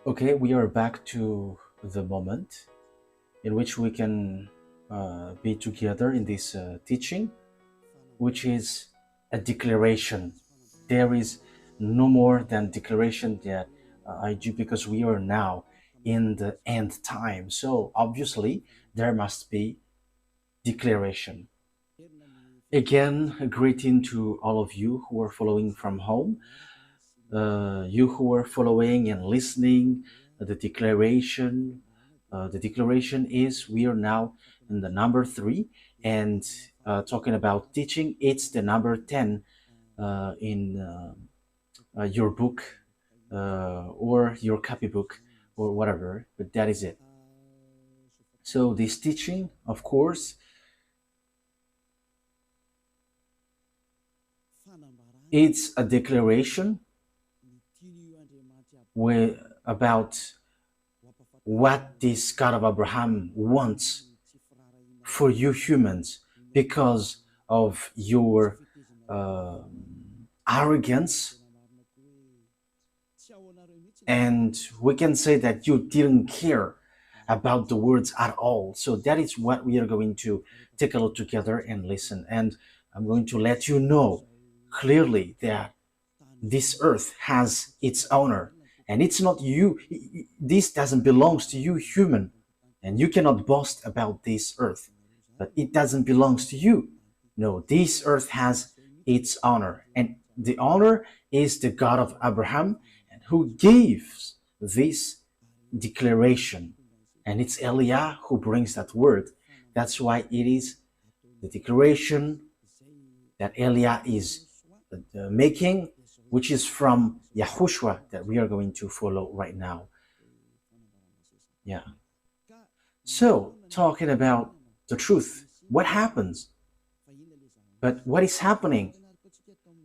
Okay, we are back to the moment in which we can be together in this teaching, which is a declaration. There is no more than declaration that I do because we are now in the end time. So obviously, there must be declaration. Again, a greeting to all of you who are following from home, you who are following and listening the declaration. The declaration is we are now in the number 3, and talking about teaching, it's the number 10 in your book or your copybook or whatever, but that is it. So this teaching, of course, it's a declaration about what this God of Abraham wants for you humans because of your arrogance, and we can say that you didn't care about the words at all. So that is what we are going to take a look together and listen. And I'm going to let you know clearly that this earth has its owner, and it's not you. This doesn't belong to you human, and you cannot boast about this earth, but it doesn't belong to you. No, this earth has its owner, and the owner is the God of Abraham, and who gives this declaration, and it's Eliah who brings that word. That's why it is the declaration that Eliah is making, which is from YAHOSHUA, that we are going to follow right now. Yeah. So, talking about the truth, what happens? But what is happening?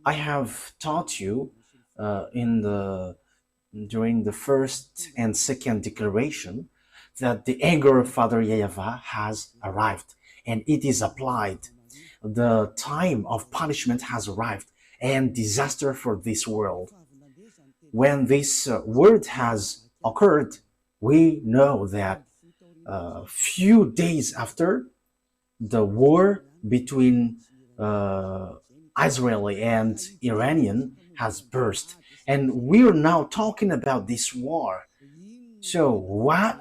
I have taught you during the first and second declaration that the anger of Father YAHVAH has arrived and it is applied. The time of punishment has arrived and disaster for this world. When this word has occurred, we know that a few days after, the war between Israeli and Iranian has burst. And we're now talking about this war. So what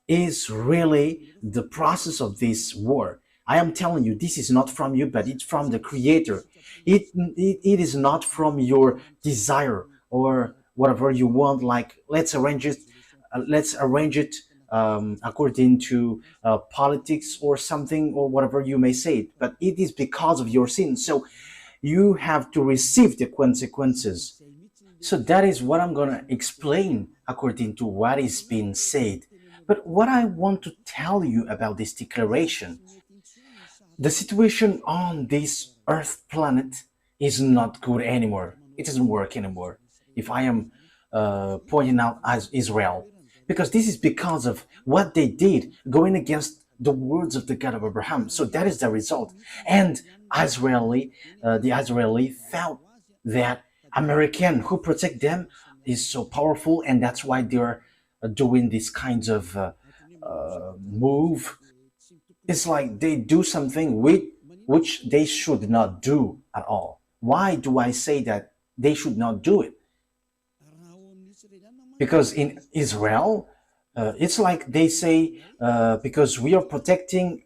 is really the process of this war? I am telling you, this is not from you, but it's from the Creator. It is not from your desire or whatever you want, like let's arrange it according to politics or something or whatever you may say it, but it is because of your sin. So you have to receive the consequences. So that is what I'm going to explain according to what is being said. But what I want to tell you about this declaration, the situation on this Earth planet is not good anymore. It doesn't work anymore. If I am pointing out as Israel, because this is because of what they did, going against the words of the God of Abraham. So that is the result. And the Israeli felt that American who protect them is so powerful, and that's why they're doing these kinds of move. It's like they do something which they should not do at all. Why do I say that they should not do it? Because in Israel, it's like they say, because we are protecting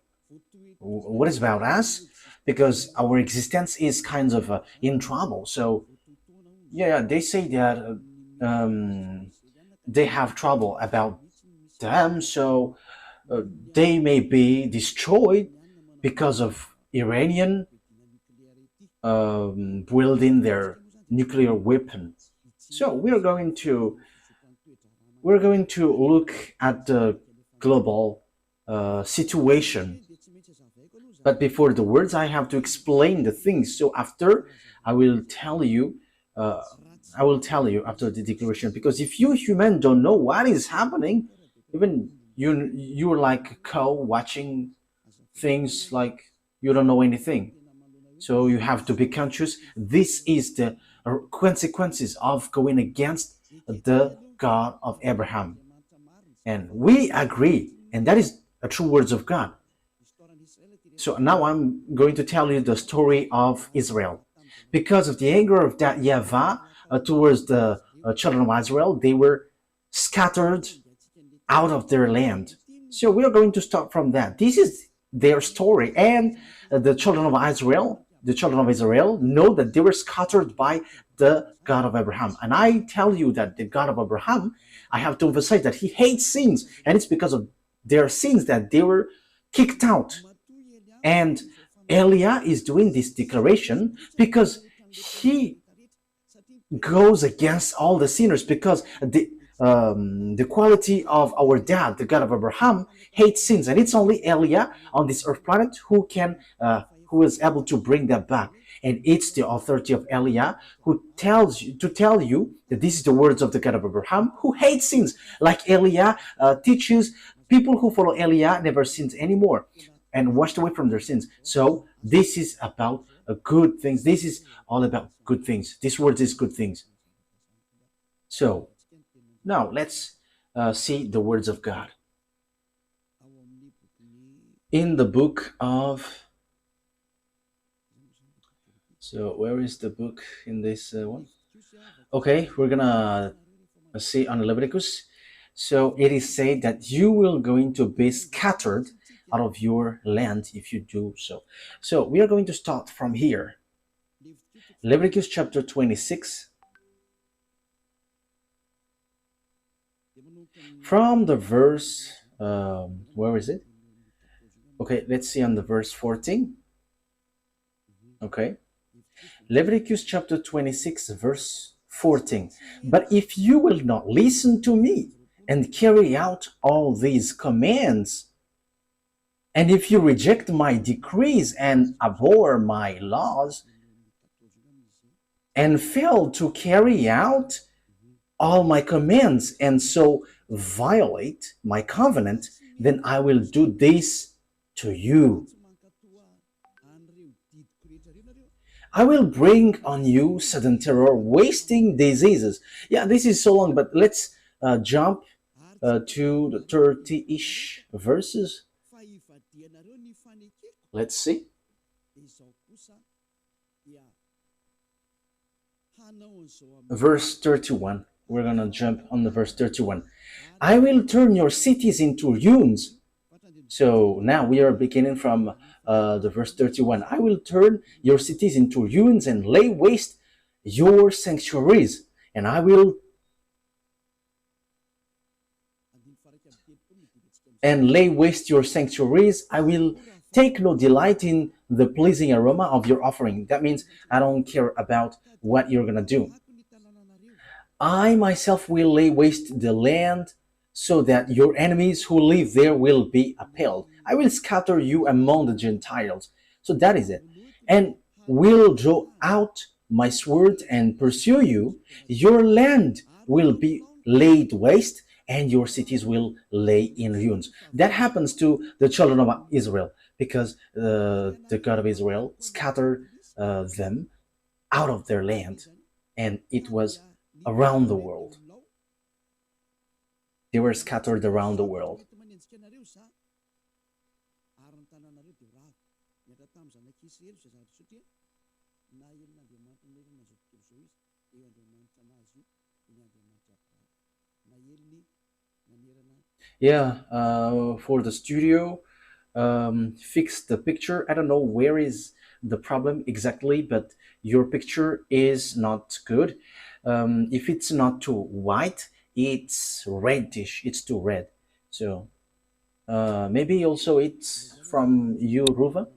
what is about us, because our existence is kind of in trouble. So, yeah, they say that they have trouble about them, so they may be destroyed because of Iranian wielding their nuclear weapon. So we're going to look at the global situation. But before the words, I have to explain the things. So after, I will tell you. I will tell you after the declaration. Because if you human don't know what is happening, even you're like a cow watching things like you don't know anything. So you have to be conscious. This is the consequences of going against the God of Abraham. And we agree, and that is a true words of God. So now I'm going to tell you the story of Israel. Because of the anger of that YAHVAH towards the children of Israel, they were scattered out of their land. So we are going to start from that. This is their story, and the children of Israel, know that they were scattered by the God of Abraham. And I tell you that the God of Abraham, I have to emphasize that he hates sins, and it's because of their sins that they were kicked out. And Elia is doing this declaration because he goes against all the sinners, because the quality of our dad, the God of Abraham, hates sins, and it's only Elia on this earth planet who is able to bring that back. And it's the authority of Elia who tells you to tell you that this is the words of the God of Abraham, who hates sins. Like Elia teaches, people who follow Elia never sins anymore and washed away from their sins. So this is about good things. This is all about good things. This word is good things. So now let's see the words of God in the book of. So where is the book in this one? Okay, we're gonna see on Leviticus. So it is said that you will going to be scattered out of your land if you do so. So we are going to start from here. Leviticus chapter 26. From the verse, where is it? Okay, let's see on the verse 14. Okay. Leviticus chapter 26, verse 14. But if you will not listen to me and carry out all these commands, and if you reject my decrees and abhor my laws, and fail to carry out all my commands, and so violate my covenant, then I will do this to you. I will bring on you sudden terror, wasting diseases. Yeah, this is so long, but let's jump to the 30-ish verses. Let's see. Verse 31. We're going to jump on the verse 31. I will turn your cities into ruins. So now we are beginning from the verse 31. I will turn your cities into ruins and lay waste your sanctuaries. And I will lay waste your sanctuaries. I will take no delight in the pleasing aroma of your offering. That means I don't care about what you're going to do. I myself will lay waste the land so that your enemies who live there will be appalled. I will scatter you among the Gentiles. So that is it. And will draw out my sword and pursue you. Your land will be laid waste, and your cities will lay in ruins. That happens to the children of Israel, because the God of Israel scattered them out of their land, and it was around the world. They were scattered around the world. Yeah, for the studio, fix the picture. I don't know where is the problem exactly, but your picture is not good. If it's not too white, it's reddish, it's too red. So maybe also it's from you, Ruva.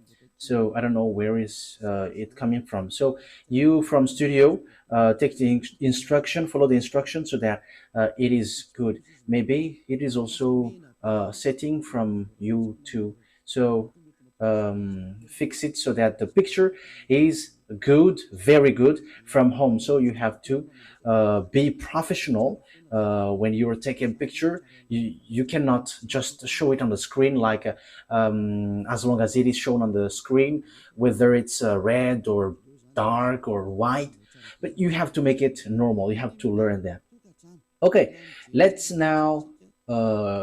So I don't know where is it coming from. So you from studio, take the instruction, follow the instruction so that it is good. Maybe it is also setting from you too. So fix it so that the picture is good, very good from home. So you have to be professional when you're taking a picture. You cannot just show it on the screen like as long as it is shown on the screen, whether it's red or dark or white, but you have to make it normal. You have to learn that. Okay, let's now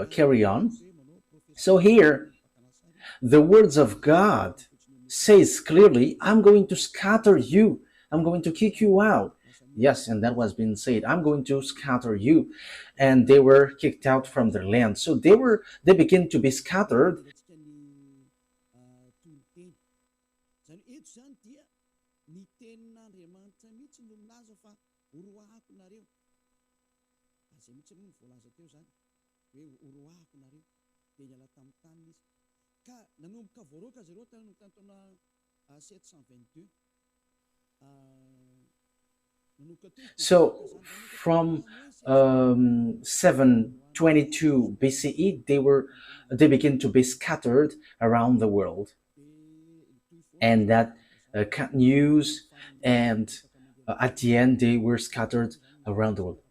carry on. So here, the words of God says clearly, I'm going to scatter you. I'm going to kick you out. Yes, and that was being said. I'm going to scatter you. And they were kicked out from their land. So they began to be scattered. So from 722 BCE, they began to be scattered around the world, and that news, and at the end they were scattered around the world.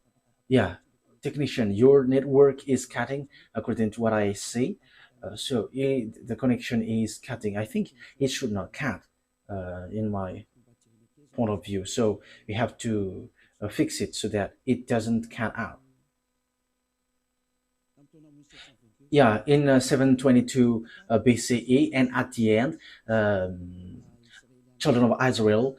Yeah, technician, your network is cutting according to what I see. The connection is cutting. I think it should not cut in my point of view. So we have to fix it so that it doesn't cut out. Yeah, in 722 BCE, and at the end, children of Israel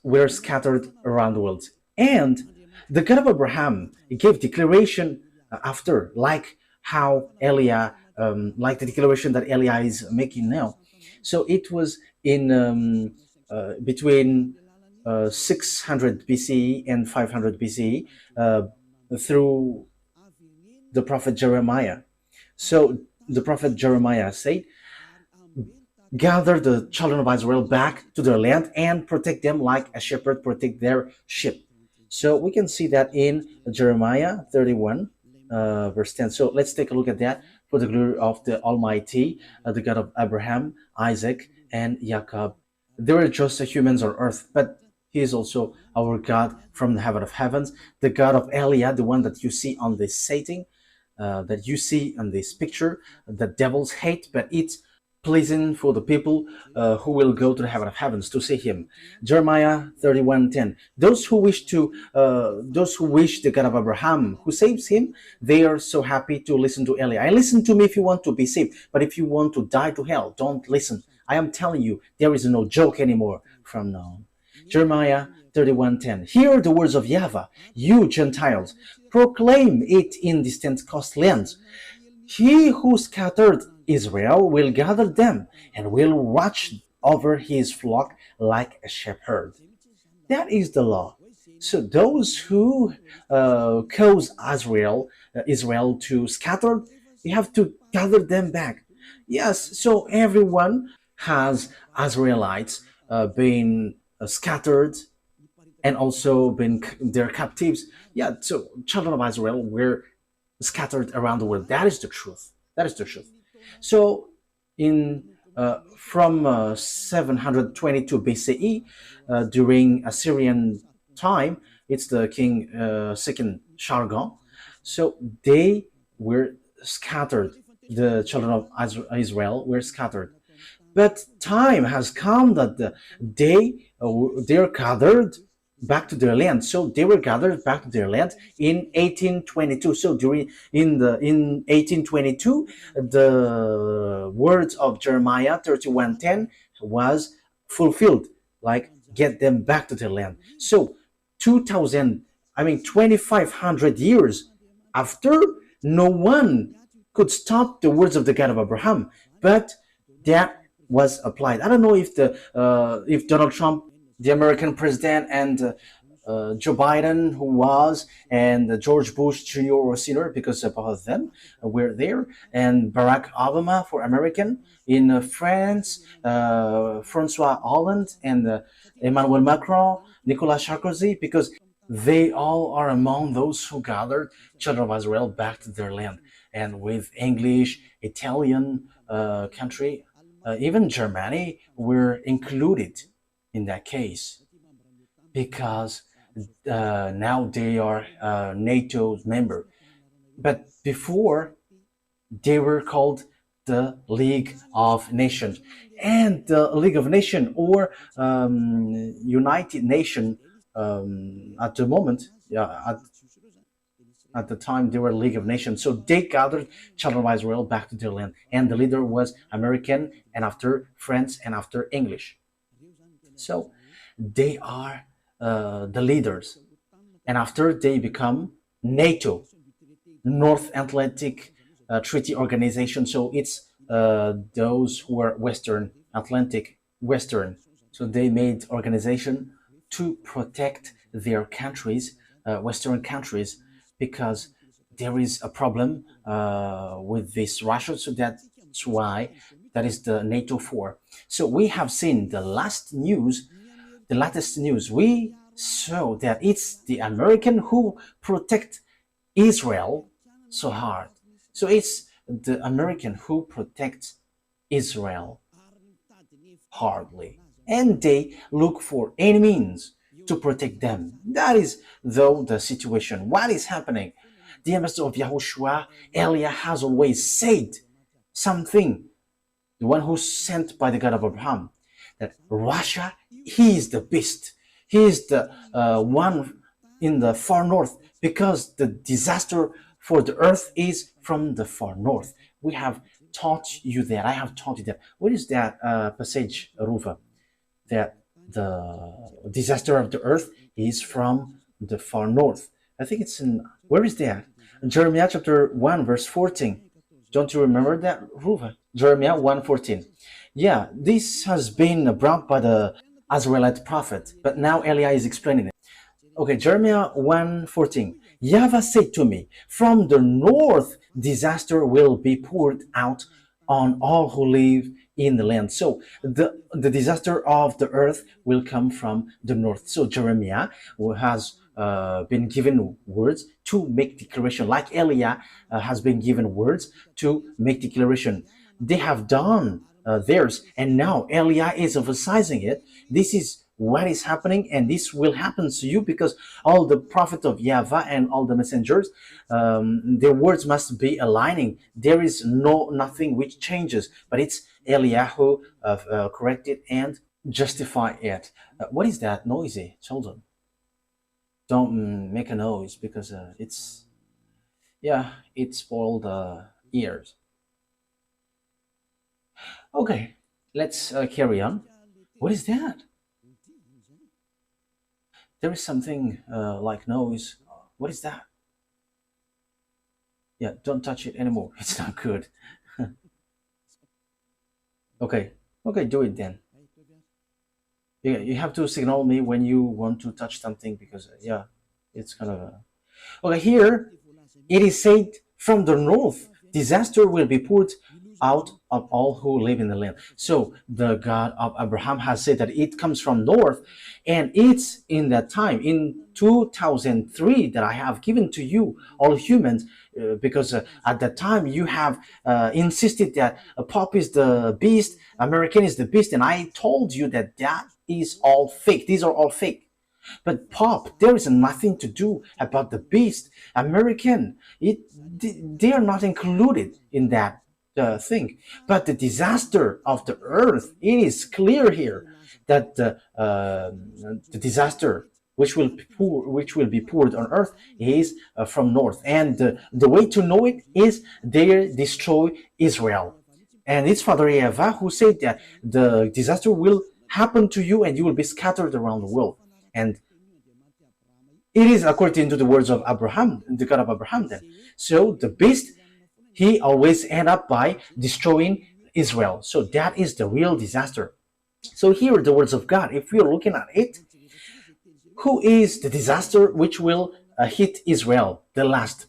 were scattered around the world. And the God of Abraham gave declaration after, like how Elia, like the declaration that Elia is making now. So it was in between 600 BCE and 500 BCE through the prophet Jeremiah. So the prophet Jeremiah said, gather the children of Israel back to their land and protect them like a shepherd protect their sheep. So we can see that in Jeremiah 31, verse 10. So let's take a look at that. For the glory of the Almighty, the God of Abraham, Isaac, and Jacob. They were just humans on earth, but He is also our God from the heaven of heavens, the God of Elia, the one that you see on this setting, that you see on this picture, the devils hate, but it's pleasing for the people who will go to the heaven of heavens to see him. Jeremiah 31:10. Those who wish the God of Abraham, who saves him, they are so happy to listen to Eli. And listen to me if you want to be saved, but if you want to die to hell, don't listen. I am telling you, there is no joke anymore from now on. Jeremiah 31:10. Hear the words of YAHVAH, you Gentiles, proclaim it in distant coastlands. He who scattered Israel will gather them and will watch over his flock like a shepherd. That is the law. So those who cause Israel to scatter, you have to gather them back. Yes, so everyone has Israelites being scattered and also been their captives. Yeah, so children of Israel were scattered around the world. That is the truth. That is the truth. So, in from 722 BCE, during Assyrian time, it's the king second Shargon. So they were scattered. The children of Israel were scattered. But time has come that they're gathered back to their land. So they were gathered back to their land in 1822. So in 1822, the words of Jeremiah 31:10 was fulfilled. Like, get them back to their land. So 2000, I mean 2,500 years after, no one could stop the words of the God of Abraham. But that was applied. I don't know if Donald Trump, the American president, and Joe Biden, who was, and George Bush Jr. or Sr., because both of them were there, and Barack Obama for American, in France, Francois Hollande, and Emmanuel Macron, Nicolas Sarkozy, because they all are among those who gathered children of Israel back to their land, and with English, Italian country, even Germany were included in that case, because now they are NATO member. But before, they were called the League of Nations. And the League of Nations, or United Nation, at the moment, yeah, At the time, they were a League of Nations. So they gathered children of Israel back to their land. And the leader was American, and after French, and after English. So they are the leaders. And after they become NATO, North Atlantic Treaty Organization. So it's those who are Western Atlantic, Western. So they made organization to protect their countries, Western countries, because there is a problem with this Russia. So that's why that is the NATO 4. So we have seen the latest news. We saw that it's the American who protect Israel so hard. So it's the American who protects Israel hardly. And they look for any means to protect them. That is, though, the situation. What is happening? The ambassador of Yahushua, Eliah, has always said something, the one who's sent by the God of Abraham, that Russia, he is the beast. He is the one in the far north, because the disaster for the earth is from the far north. We have taught you that. I have taught you that. What is that passage, Ruva? That the disaster of the earth is from the far north. I think it's in, where is that? Jeremiah chapter 1 verse 14. Don't you remember that, Ruva? Jeremiah 1:14. Yeah, this has been brought by the Israelite prophet, but now Eliah is explaining it. Okay, Jeremiah 1:14. YAHVAH said to me, from the north disaster will be poured out on all who live in the land. So the disaster of the earth will come from the north. So Jeremiah, who has been given words to make declaration, like Eliah has been given words to make declaration. They have done theirs, and now Eliah is emphasizing it. This is what is happening, and this will happen to you, because all the prophets of YAHVAH and all the messengers, their words must be aligning. There is nothing which changes, but it's Eliah who corrected and justify it. What is that noisy, children? Don't make a noise, because it's, yeah, it spoiled the ears. Okay, let's carry on. What is that? There is something like noise. What is that? Yeah, don't touch it anymore. It's not good. Okay, do it then. Yeah, you have to signal me when you want to touch something, because yeah, it's kind of okay. Here it is said, from the north disaster will be poured out of all who live in the land. So the God of Abraham has said that it comes from north, and it's in that time, in 2003, that I have given to you, all humans, because at that time you have insisted that Pope is the beast, American is the beast, and I told you that that is all fake. These are all fake. But Pope, there is nothing to do about the beast, American. They are not included in that thing. But the disaster of the earth, it is clear here that the disaster which will be poured on earth is from north, and the way to know it is they destroy Israel. And it's Father YAHVAH who said that the disaster will happen to you, and you will be scattered around the world. And it is according to the words of Abraham, the God of Abraham then. So the beast, he always end up by destroying Israel. So that is the real disaster. So here are the words of God. If we are looking at it, who is the disaster which will hit Israel the last?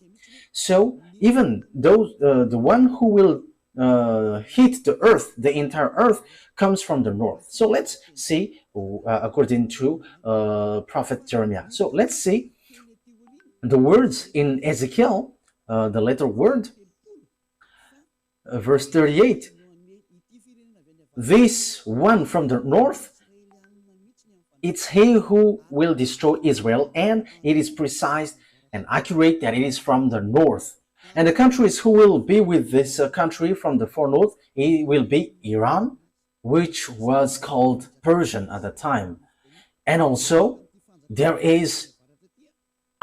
So even those, the one who will hit the earth, the entire earth, comes from the north. So let's see, according to Prophet Jeremiah. So let's see the words in Ezekiel, the letter word, verse 38. This one from the north, it's he who will destroy Israel, and it is precise and accurate that it is from the north. And the countries who will be with this country from the far north, it will be Iran, which was called Persian at the time. And also there is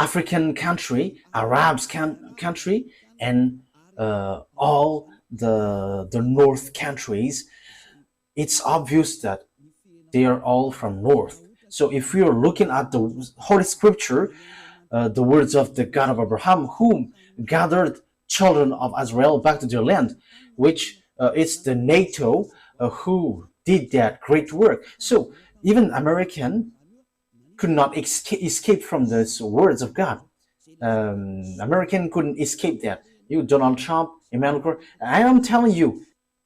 African country, Arabs country, and all the North countries, it's obvious that they are all from North. So if we are looking at the Holy Scripture, the words of the God of Abraham, whom gathered children of Israel back to their land, which it's the NATO who did that great work. So even American could not escape from these words of God. American couldn't escape that. You, Donald Trump, Emmanuel Macron, I am telling you,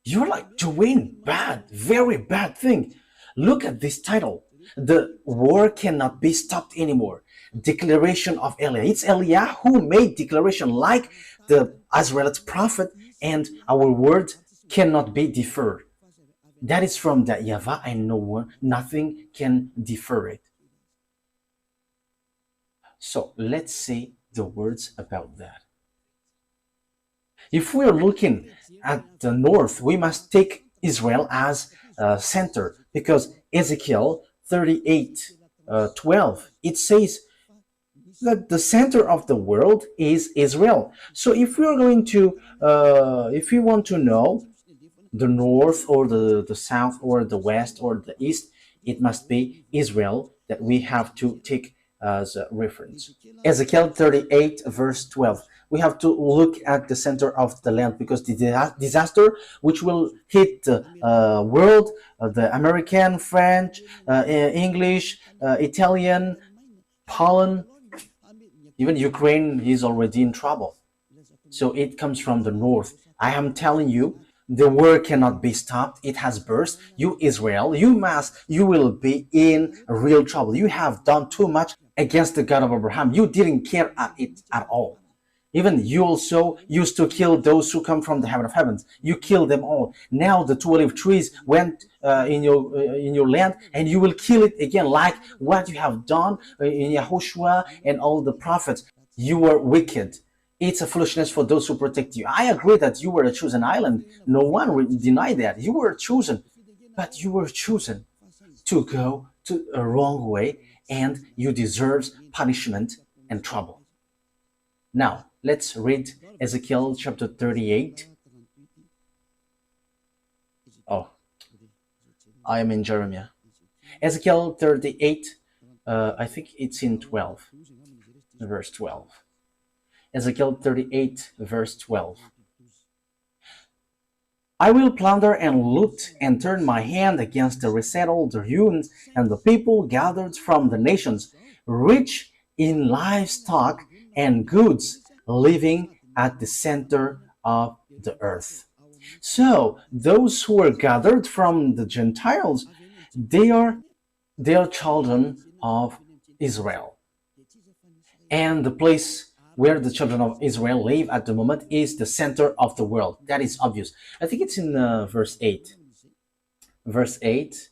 you're like doing bad, very bad thing. Look at this title. The war cannot be stopped anymore. Declaration of Eliah. It's Eliah who made declaration like the Israelite prophet, and our word cannot be deferred. That is from the YAHVAH, and no one, nothing can defer it. So let's see the words about that. If we are looking at the north, we must take Israel as a center, because Ezekiel 38:12, it says that the center of the world is Israel. So if we are going to, if we want to know the north or the south or the west or the east, it must be Israel that we have to take as a reference. Ezekiel 38 verse 12. We have to look at the center of the land, because the disaster which will hit the world, the American, French, English, Italian, Poland, even Ukraine is already in trouble. So it comes from the north. I am telling you, the war cannot be stopped. It has burst. You, Israel, you will be in real trouble. You have done too much against the God of Abraham. You didn't care at it at all. Even you also used to kill those who come from the heaven of heavens. You killed them all. Now the 2 olive trees went in your land, and you will kill it again, like what you have done in YAHOSHUAH and all the prophets. You were wicked. It's a foolishness for those who protect you. I agree that you were a chosen island. No one will deny that. You were chosen. But you were chosen to go to a wrong way, and you deserve punishment and trouble. Now, let's read Ezekiel chapter 38. Oh, I am in Jeremiah. Ezekiel 38, I think it's in 12, verse 12. Ezekiel 38, verse 12. I will plunder and loot and turn my hand against the resettled, the ruins, and the people gathered from the nations, rich in livestock and goods, living at the center of the earth. So those who are gathered from the Gentiles, they are children of Israel. And the place where the children of Israel live at the moment is the center of the world. That is obvious. I think it's in verse 8. Verse 8.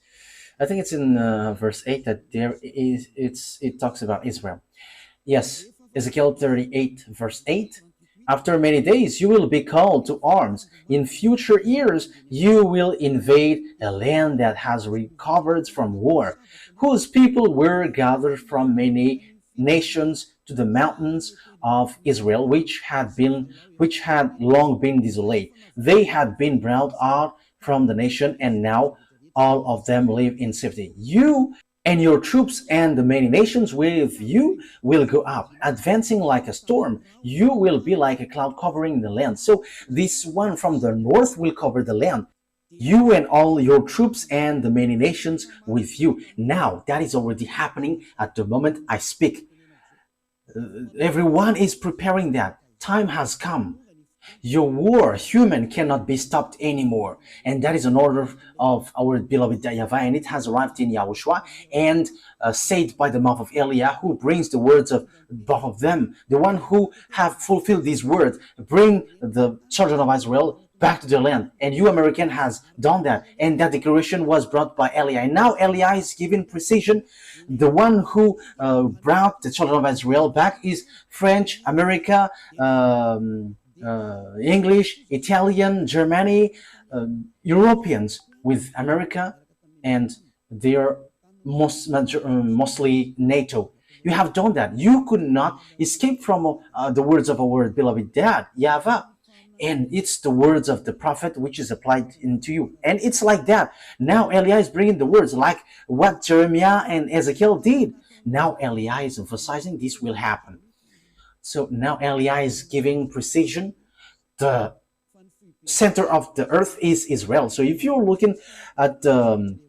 I think it's in verse 8 that it talks about Israel. Yes, Ezekiel 38 verse 8. After many days you will be called to arms. In future years you will invade a land that has recovered from war, whose people were gathered from many nations to the mountains of Israel, which had long been desolate. They had been brought out from the nation, and now all of them live in safety. You and your troops and the many nations with you will go up, advancing like a storm. You will be like a cloud covering the land. So this one from the north will cover the land. You and all your troops and the many nations with you. Now that is already happening at the moment I speak. Everyone is preparing that. Time has come. Your war, human, cannot be stopped anymore. And that is an order of our beloved YAHVAH, and it has arrived in YAHOSHUAH and said by the mouth of Eliah, who brings the words of both of them, the one who have fulfilled these words, bring the children of Israel back to their land. And you, American, has done that. And that declaration was brought by Eliah. And now Eliah is giving precision. The one who brought the children of Israel back is French, America, English, Italian, Germany, Europeans with America, and they are mostly NATO. You have done that. You could not escape from the words of our beloved dad, YAHVAH. And it's the words of the prophet which is applied into you. And it's like that. Now Eliah is bringing the words like what Jeremiah and Ezekiel did. Now Eliah is emphasizing this will happen. So now Eliah is giving precision. The center of the earth is Israel. So if you're looking at on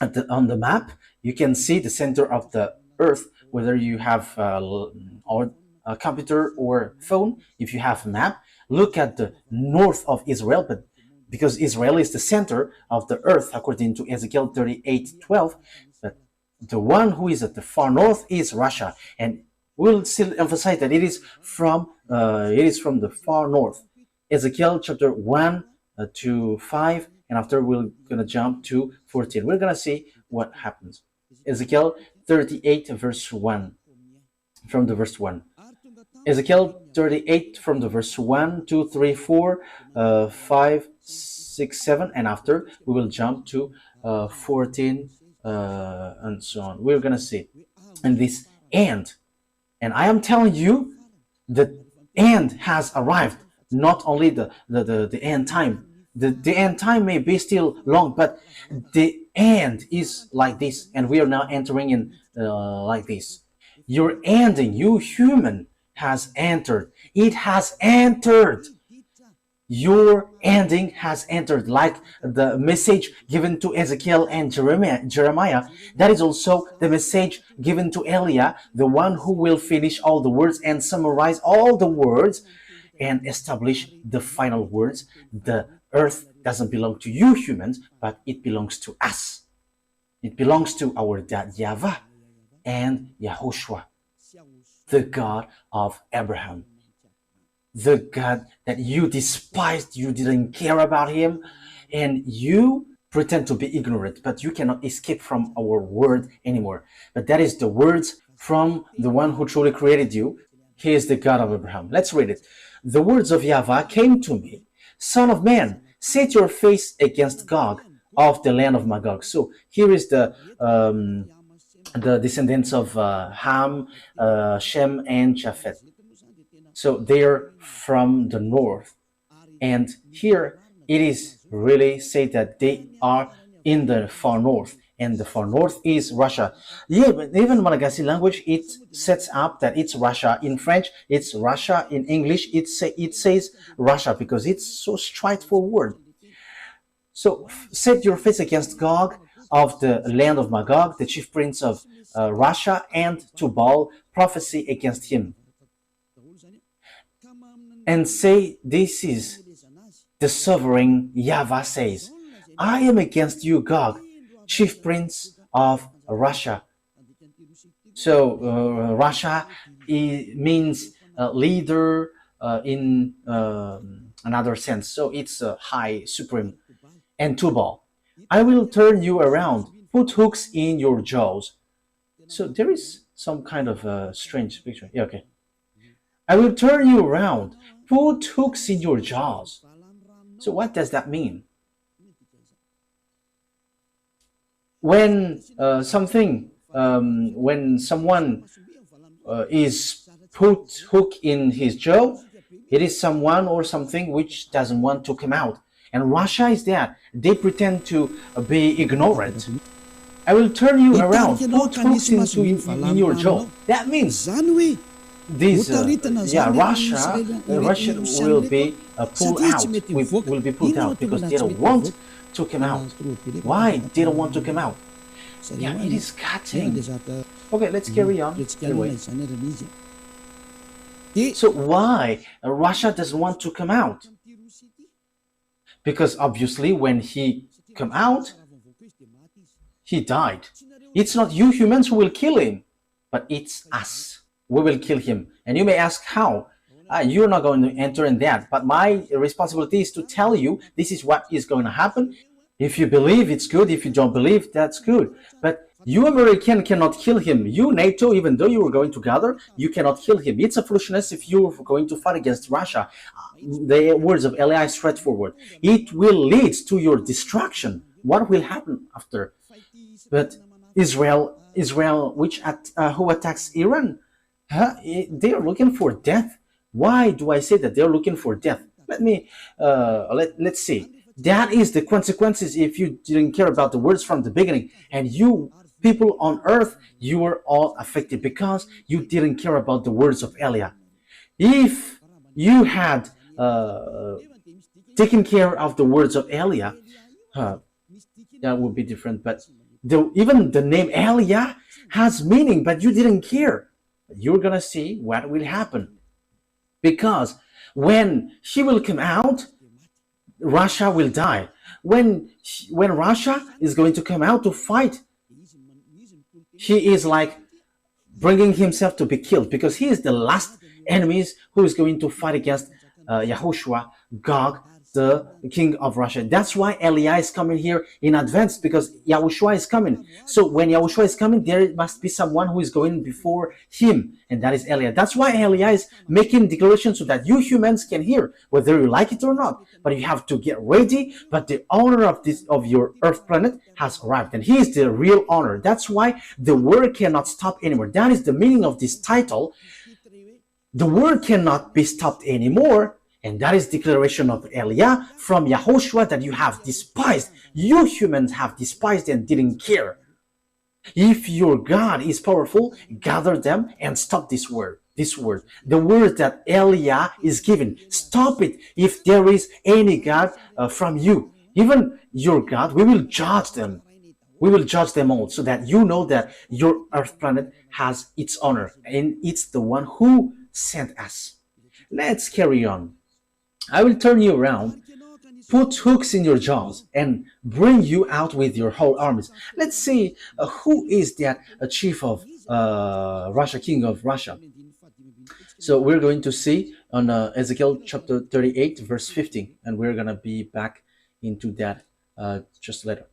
the map, you can see the center of the earth, whether you have a computer or phone. If you have a map, look at the north of Israel, but because Israel is the center of the earth, according to Ezekiel 38:12, but the one who is at the far north is Russia, and we'll still emphasize that it is from the far north. Ezekiel chapter 1 to 5, and after we're gonna jump to 14. We're gonna see what happens. Ezekiel 38 verse 1, from the verse 1. Ezekiel 38 from the verse 1, 2, 3, 4, 5, 6, 7, and after we will jump to 14 and so on. We're gonna see. And this end, and I am telling you, the end has arrived. Not only the end time. The end time may be still long, but the end is like this, and we are now entering in like this. Your ending, you human, has entered. It has entered. Your ending has entered, like the message given to Ezekiel and Jeremiah. That is also the message given to Eliah, the one who will finish all the words and summarize all the words and establish the final words. The earth doesn't belong to you humans, but it belongs to us. It belongs to our dad YAHVAH and YAHOSHUAH, the God of Abraham, the God that you despised. You didn't care about him, and you pretend to be ignorant, but you cannot escape from our word anymore. But that is the words from the one who truly created you. He is the God of Abraham. Let's read it. The words of YAHVAH came to me, Son of man, set your face against Gog of the land of Magog. So here is the descendants of Ham, Shem, and Japheth. So they're from the north. And here it is really said that they are in the far north. And the far north is Russia. Yeah, but even Malagasy language, it sets up that it's Russia. In French, it's Russia. In English, it says Russia because it's so straightforward. So set your face against Gog of the land of Magog, the chief prince of Russia, and Tubal, prophesy against him. And say, this is the sovereign YAHVAH says, I am against you, Gog, chief prince of Russia. So Russia means leader in another sense. So it's high, supreme. And Tubal, I will turn you around, put hooks in your jaws. So there is some kind of strange picture. Yeah, okay. I will turn you around, put hooks in your jaws. So what does that mean? When when someone is put hook in his jaw, it is someone or something which doesn't want to come out. And Russia is that. They pretend to be ignorant. I will turn you around, put hooks in your jaw. That means this, Russia will be pulled out. Will be pulled out because they don't want to come out. Why they don't want to come out? Yeah, it is cutting. Okay, let's carry on. Anyway. So why Russia doesn't want to come out? Because obviously when he come out, he died. It's not you humans who will kill him, but it's us. We will kill him. And you may ask how? You're not going to enter in that. But my responsibility is to tell you this is what is going to happen. If you believe, it's good. If you don't believe, that's good. But you American cannot kill him. You NATO, even though you were going together, you cannot kill him. It's a foolishness if you're going to fight against Russia. The words of Eli are straightforward. It will lead to your destruction. What will happen after? But Israel, who attacks Iran, they are looking for death. Why do I say that they're looking for death? Let's see. That is the consequences if you didn't care about the words from the beginning. And you people on earth, you were all affected because you didn't care about the words of Eliah. If you had taken care of the words of Eliah, uh, that would be different. But even the name Eliah has meaning, but you didn't care. You're gonna see what will happen, because when he will come out, Russia will die. When Russia is going to come out to fight, he is like bringing himself to be killed, because he is the last enemies who is going to fight against Yahushua, Gog, the king of Russia. That's why Eliah is coming here in advance, because Yahushua is coming. So when Yahushua is coming, there must be someone who is going before him, and that is Eliah. That's why Eliah is making declarations so that you humans can hear, whether you like it or not. But you have to get ready. But the owner of your earth planet has arrived, and he is the real owner. That's why the word cannot stop anymore. That is the meaning of this title. The word cannot be stopped anymore. And that is declaration of Eliah from Yahoshua that you have despised. You humans have despised and didn't care. If your God is powerful, gather them and stop this word. The word that Eliah is giving. Stop it. If there is any God from you, even your God, we will judge them. We will judge them all, so that you know that your earth planet has its owner, and it's the one who sent us. Let's carry on. I will turn you around, put hooks in your jaws, and bring you out with your whole armies. Let's see who is that chief of Russia, king of Russia. So we're going to see on Ezekiel chapter 38, verse 15, and we're going to be back into that just later.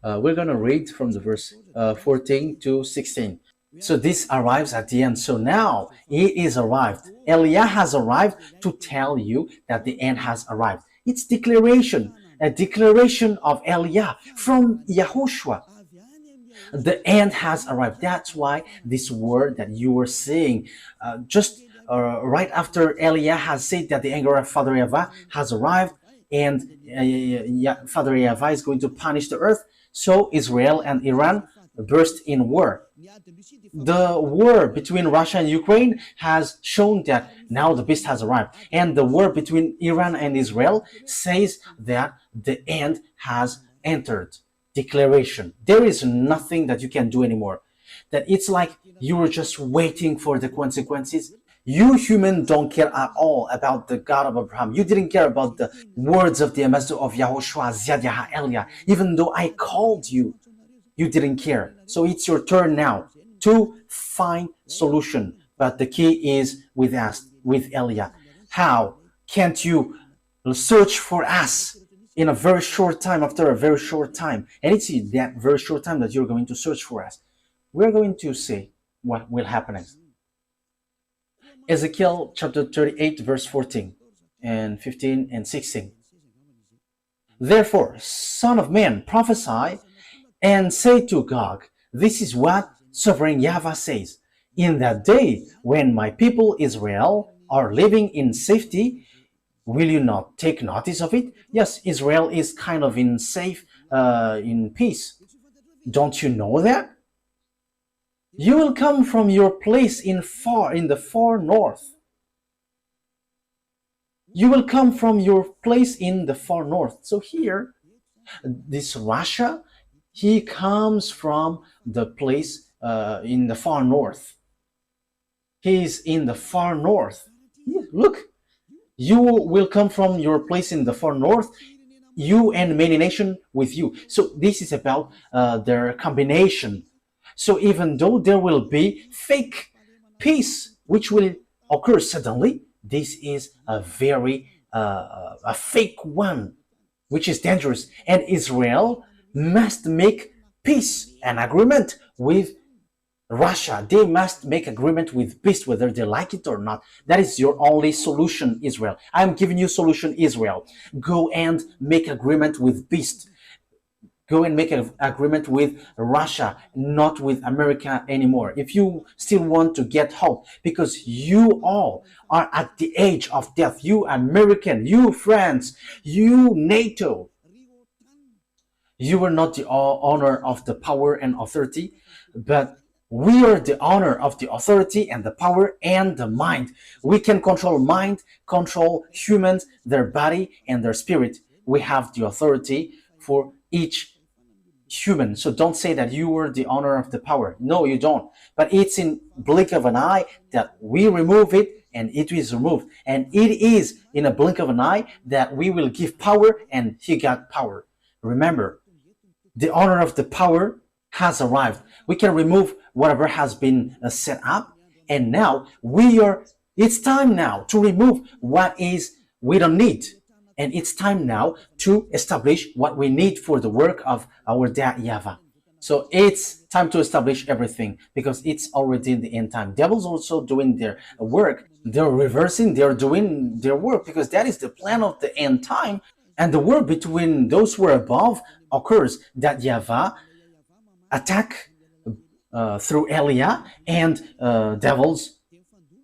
We're going to read from the verse 14 to 16. So this arrives at the end. So now he is arrived. Eliah has arrived to tell you that the end has arrived. It's declaration, a declaration of Eliah from Yahushua. The end has arrived. That's why this word that you were saying, just right after Eliah has said that the anger of Father YAHVAH has arrived, and Father YAHVAH is going to punish the earth. So Israel and Iran burst in war. The war between Russia and Ukraine has shown that now the beast has arrived. And the war between Iran and Israel says that the end has entered. Declaration. There is nothing that you can do anymore. That it's like you were just waiting for the consequences. You human don't care at all about the God of Abraham. You didn't care about the words of the ambassador of Yahushua, Ziad, Eliah. Even though I called you, you didn't care. So it's your turn now to find solution. But the key is with us, with Eliah. How can't you search for us in a very short time, after a very short time? And it's in that very short time that you're going to search for us. We're going to see what will happen next. Ezekiel chapter 38, verse 14 and 15 and 16. Therefore, son of man, prophesy and say to Gog, this is what sovereign YAHVAH says. In that day when my people Israel are living in safety, will you not take notice of it? Yes, Israel is kind of in peace. Don't you know that? You will come from your place in the far north. You will come from your place in the far north. So here, this Russia, he comes from the place in the far north. He is in the far north. Yeah, look, you will come from your place in the far north, you and many nations with you. So this is about their combination. So even though there will be fake peace, which will occur suddenly, this is a very a fake one, which is dangerous. And Israel must make peace and agreement with Russia. They must make agreement with beast, whether they like it or not. That is your only solution, Israel. I am giving you solution, Israel. Go and make agreement with beast. go and make an agreement with Russia, not with America anymore. If you still want to get hope, because you all are at the age of death, you American, you France, you NATO, you are not the owner of the power and authority, but we are the owner of the authority and the power and the mind. We can control mind, control humans, their body and their spirit. We have the authority for each human. So don't say that you are the owner of the power. No, you don't. But it's in blink of an eye that we remove it and it is removed. And it is in a blink of an eye that we will give power and he got power. Remember, the owner of the power has arrived. We can remove whatever has been set up. And now it's time now to remove what is we don't need. And it's time now to establish what we need for the work of our Dad YAHVAH. So it's time to establish everything because it's already in the end time. Devil's also doing their work. They're reversing, they're doing their work because that is the plan of the end time. And the war between those who are above occurs that YAHVAH attack through Elia and devils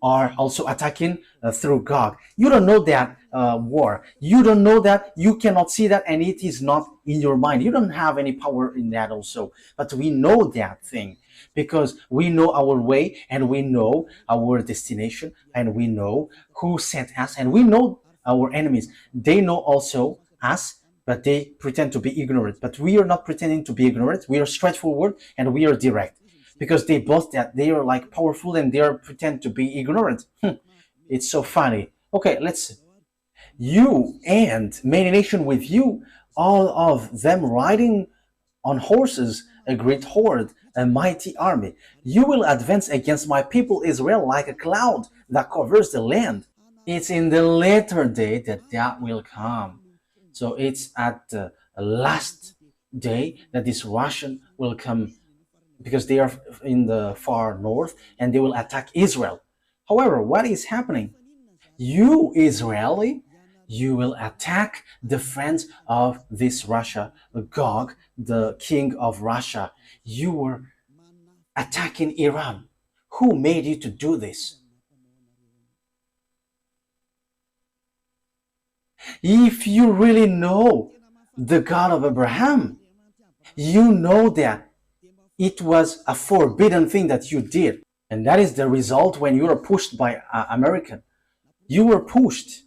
are also attacking through Gog. You don't know that war. You don't know that. You cannot see that and it is not in your mind. You don't have any power in that also. But we know that thing because we know our way and we know our destination and we know who sent us and we know our enemies. They know also us, but they pretend to be ignorant. But we are not pretending to be ignorant. We are straightforward and we are direct. Because they boast that they are like powerful and they are pretend to be ignorant. It's so funny. Okay, let's. You and many nations with you, all of them riding on horses, a great horde, a mighty army. You will advance against my people Israel like a cloud that covers the land. It's in the latter day that will come. So it's at the last day that this Russian will come because they are in the far north and they will attack Israel. However, what is happening? You, Israeli, you will attack the friends of this Russia, Gog, the king of Russia. You were attacking Iran. Who made you to do this? If you really know the God of Abraham, you know that it was a forbidden thing that you did. And that is the result when you are pushed by American. You were pushed.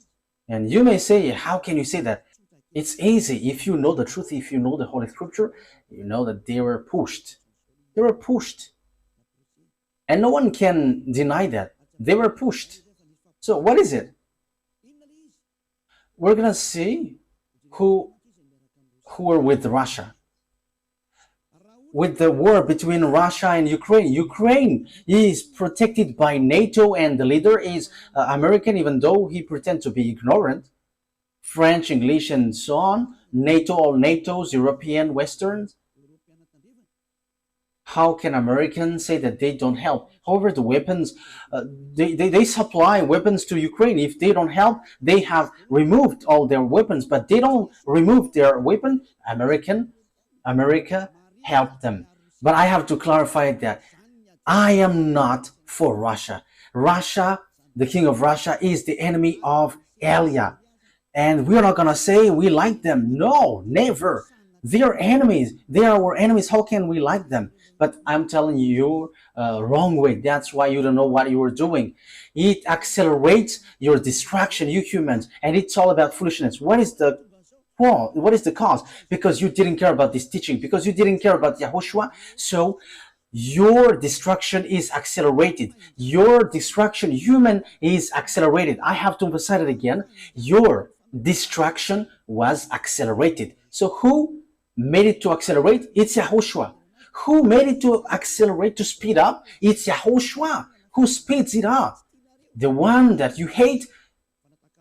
And you may say, how can you say that? It's easy. If you know the truth, if you know the Holy Scripture, you know that they were pushed. They were pushed. And no one can deny that. They were pushed. So what is it? We're going to see who are with Russia. With the war between Russia and Ukraine. Ukraine is protected by NATO and the leader is American, even though he pretends to be ignorant. French, English, and so on. NATO, all NATO's, European, Westerns. How can Americans say that they don't help? However, the weapons, they supply weapons to Ukraine. If they don't help, they have removed all their weapons, but they don't remove their weapon. America help them. But I have to clarify that I am not for Russia. Russia, the king of Russia, is the enemy of Elia. And we're not going to say we like them. No, never. They are enemies. They are our enemies. How can we like them? But I'm telling you, wrong way. That's why you don't know what you are doing. It accelerates your distraction, you humans. And it's all about foolishness. What is the cause? Because you didn't care about this teaching, because you didn't care about YAHOSHUA. So your destruction is accelerated. Your destruction, human, is accelerated. I have to emphasize it again. Your destruction was accelerated. So who made it to accelerate? It's YAHOSHUA. Who made it to accelerate, to speed up? It's YAHOSHUA. Who speeds it up? The one that you hate,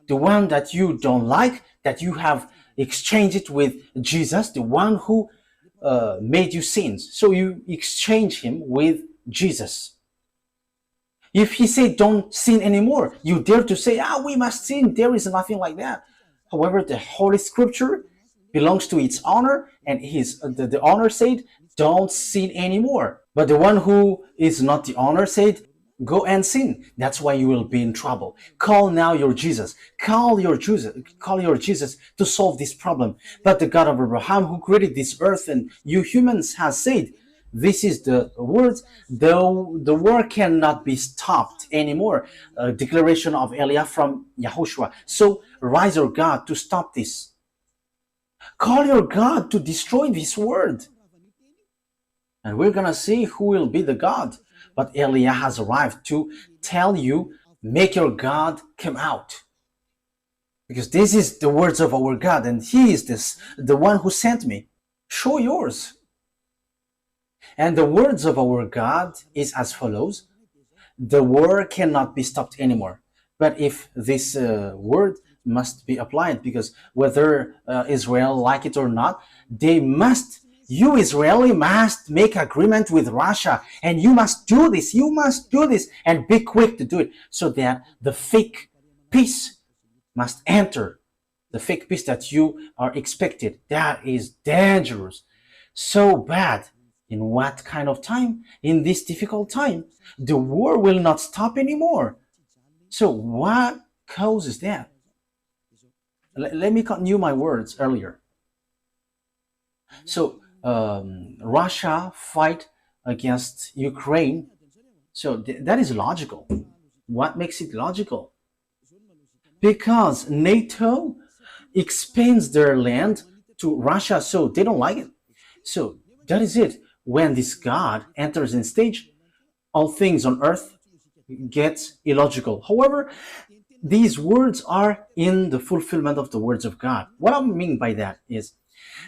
the one that you don't like, that you have exchanged it with Jesus, the one who made you sins. So you exchange him with Jesus. If he said don't sin anymore, you dare to say, we must sin. There is nothing like that. However, the Holy Scripture belongs to its owner, and the owner said, don't sin anymore. But the one who is not the owner said, go and sin. That's why you will be in trouble. Call now your Jesus. Call your Jesus. Call your Jesus to solve this problem. But the God of Abraham, who created this earth and you humans, has said, this is the words, though the war cannot be stopped anymore. A declaration of Eliah from YAHOSHUAH. So rise your God to stop this. Call your God to destroy this word. And we're going to see who will be the God. But Eliah has arrived to tell you, make your God come out. Because this is the words of our God, and He is the one who sent me. Show yours. And the words of our God is as follows. The war cannot be stopped anymore. But if this word must be applied, because whether Israel like it or not, you Israeli must make agreement with Russia, and you must do this, and be quick to do it, so that the fake peace must enter, the fake peace that you are expected. That is dangerous, so bad. In what kind of time? In this difficult time. The war will not stop anymore. So what causes that? Let me continue my words earlier. So Russia fight against Ukraine. So that is logical. What makes it logical? Because NATO expands their land to Russia, so they don't like it. So that is it. When this God enters in stage, all things on earth gets illogical. However, these words are in the fulfillment of the words of God. What I mean by that is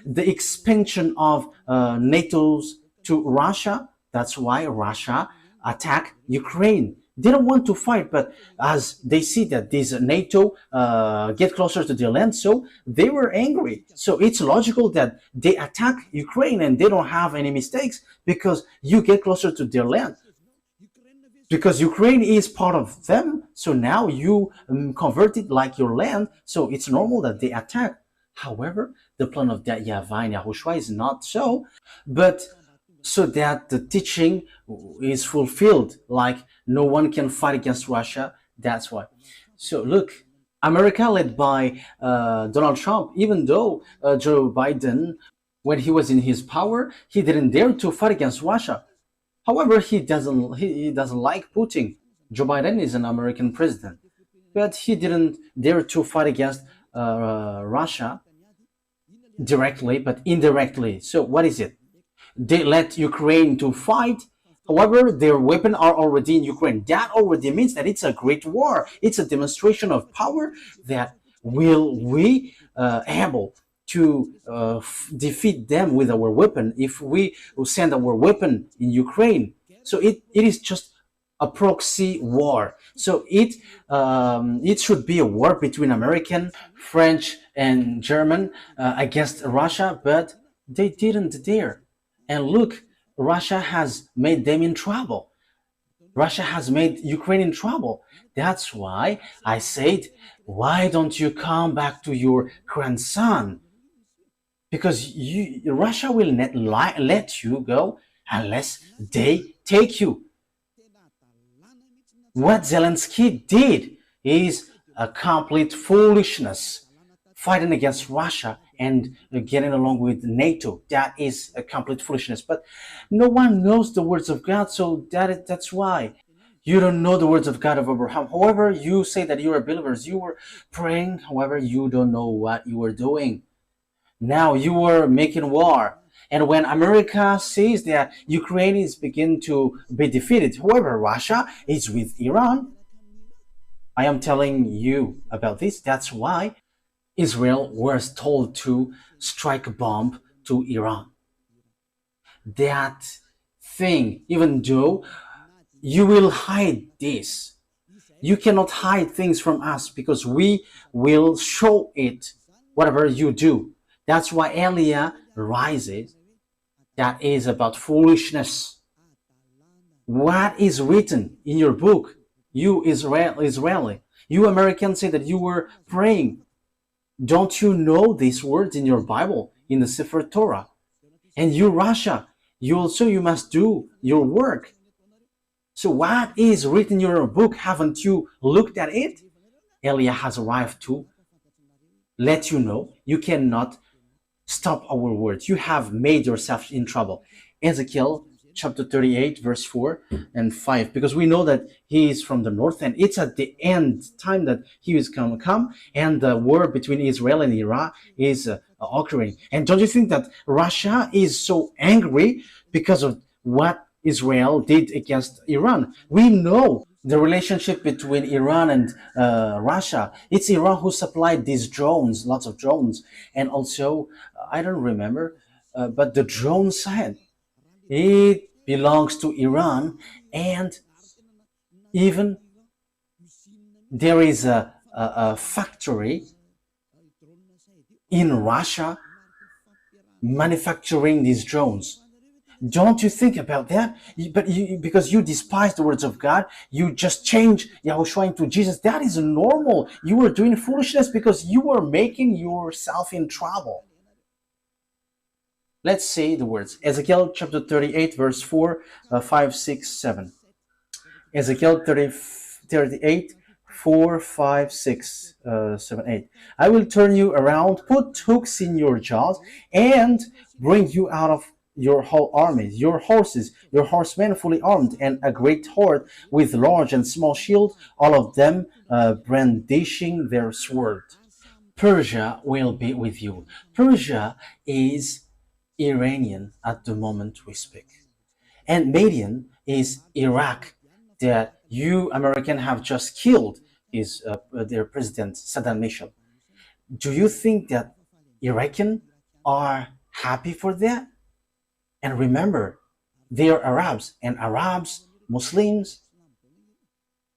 the expansion of NATO's to Russia. That's why Russia attacked Ukraine. They don't want to fight, but as they see that these NATO get closer to their land, so they were angry. So it's logical that they attack Ukraine and they don't have any mistakes because you get closer to their land. Because Ukraine is part of them, so now you convert it like your land, so it's normal that they attack. However, the plan of that YAHVAH and YAHOSHUAH is not so, but so that the teaching is fulfilled, like no one can fight against Russia. That's why. So look, America led by Donald Trump, even though Joe Biden, when he was in his power, he didn't dare to fight against Russia. However, he doesn't like Putin. Joe Biden is an American president, but he didn't dare to fight against Russia directly, but indirectly. So what is it? They let Ukraine to fight. However, their weapons are already in Ukraine. That already means that it's a great war. It's a demonstration of power that will we able to defeat them with our weapon if we send our weapon in Ukraine. So it is just a proxy war. So it should be a war between American, French, and German against Russia, but they didn't dare. And look, Russia has made them in trouble. Russia has made Ukraine in trouble. That's why I said, why don't you come back to your grandson? Because Russia will not let you go unless they take you. What Zelensky did is a complete foolishness. Fighting against Russia and getting along with NATO, that is a complete foolishness. But no one knows the words of God, so that's why. You don't know the words of God of Abraham. However, you say that you are believers, you were praying, however, you don't know what you were doing. Now you were making war. And when America sees that Ukraine is beginning to be defeated, however, Russia is with Iran. I am telling you about this. That's why Israel was told to strike a bomb to Iran. That thing, even though you will hide this, you cannot hide things from us because we will show it, whatever you do. That's why Eliah rises. That is about foolishness. What is written in your book? You Israeli, you Americans say that you were praying. Don't you know these words in your Bible, in the Sefer Torah? And you, Russia, you must do your work. So what is written in your book? Haven't you looked at it? Eliah has arrived to let you know you cannot stop our words. You have made yourself in trouble. Ezekiel chapter 38, verse 4 and 5, because we know that he is from the north, and it's at the end time that he is going to come, and the war between Israel and Iran is occurring. And don't you think that Russia is so angry because of what Israel did against Iran? We know the relationship between Iran and Russia. It's Iran who supplied these drones, lots of drones, and also I don't remember, but the drone said it belongs to Iran, and even there is a factory in Russia manufacturing these drones. Don't you think about that? Because you despise the words of God, you just change Yahushua into Jesus. That is normal. You were doing foolishness because you were making yourself in trouble. Let's say the words. Ezekiel chapter 38, verse 4, 5, 6, 7. Ezekiel 38, 4, 5, 6, 7, 8. I will turn you around, put hooks in your jaws, and bring you out of your whole armies, your horses, your horsemen fully armed, and a great horde with large and small shields, all of them brandishing their sword. Persia will be with you. Persia is Iranian at the moment we speak. And Median is Iraq, that you American have just killed is their president Saddam Hussein. Do you think that Iraqis are happy for that? And remember, they are Arabs, and Arabs, Muslims,